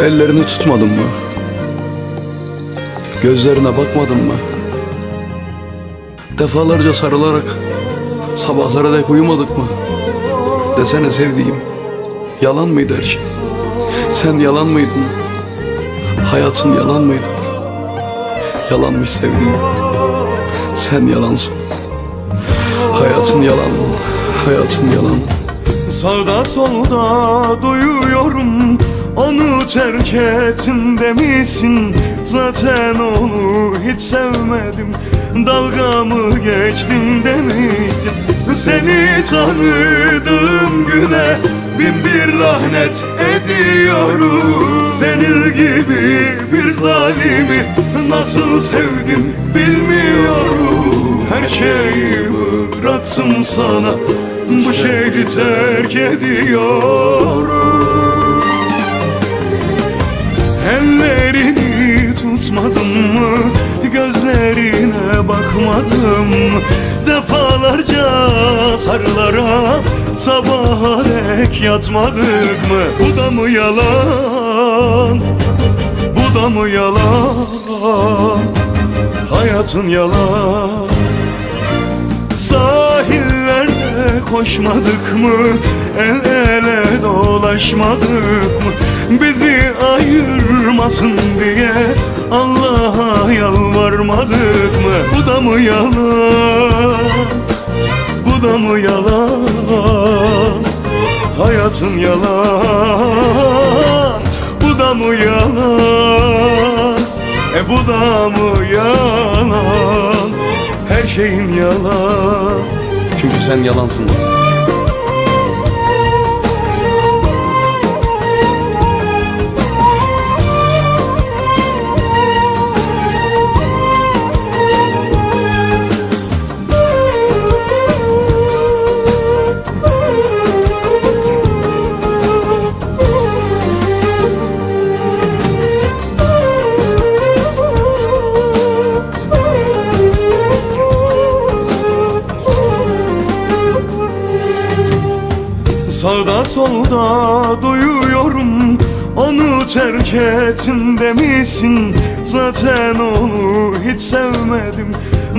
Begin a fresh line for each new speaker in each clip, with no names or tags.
Ellerini tutmadın mı? Gözlerine bakmadın mı? Defalarca sarılarak sabahlara dek uyumadık mı? Desene sevdiğim, yalan mıydı her şey? Sen yalan mıydın? Hayatın yalan mıydı? Yalanmış sevdiğim. Sen yalansın. Hayatın yalan, hayatın yalan.
Sağda solda duyuyorum, onu terk ettim demişsin. Zaten onu hiç sevmedim, dalga mı geçtim demişsin. Seni tanıdığım güne bin bir lahnet ediyorum. Senin gibi bir zalimi nasıl sevdim bilmiyorum. Her şeyi bıraktım sana, bu şehri terk ediyorum. Ellerini tutmadım mı, gözlerine bakmadım mı? Defalarca sarılara sabaha dek yatmadık mı? Bu da mı yalan, bu da mı yalan? Hayatın yalan. Sahillerde koşmadık mı, el ele dolaşmadık mı? Bizi ayırmasın diye Allah'a yalvarmadık mı? Bu da mı yalan, bu da mı yalan? Hayatın yalan, bu da mı yalan? Bu da mı yalan? Her şeyin yalan.
Çünkü sen yalansın.
Sağda solda duyuyorum, onu terk ettim demişsin. Zaten onu hiç sevmedim,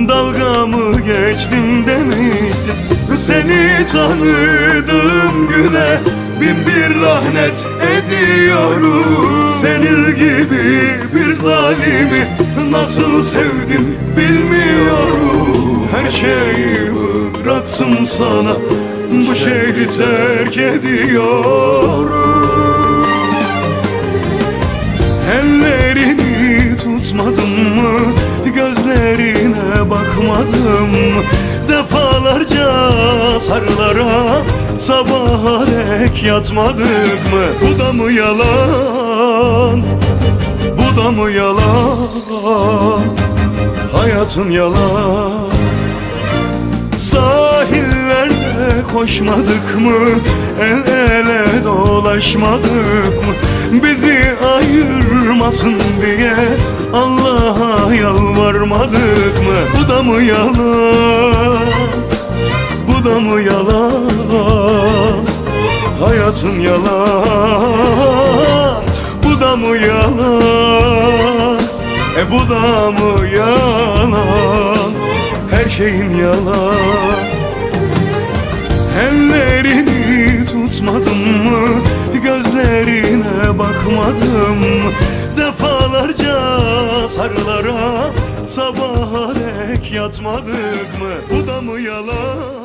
dalga mı geçtim demişsin. Seni tanıdığım güne bin bir lahnet ediyorum. Senin gibi bir zalimi nasıl sevdim bilmiyorum. Her şeyi bıraktım sana, bu şehri terk ediyorum. Ellerini tutmadım mı, gözlerine bakmadım mı? Defalarca sarılara sabaha dek yatmadık mı? Bu da mı yalan, bu da mı yalan? Hayatın yalan. Sahillerde koşmadık mı, el ele dolaşmadık mı? Bizi ayırmasın diye Allah'a yalvarmadık mı? Bu da mı yalan, bu da mı yalan? Hayatın yalan, bu da mı yalan? Bu da mı yalan? Her şeyin yalan. Ellerini tutmadım mı, gözlerine bakmadım mı? Defalarca sarılara sabaha dek yatmadık mı? Bu da mı yalan,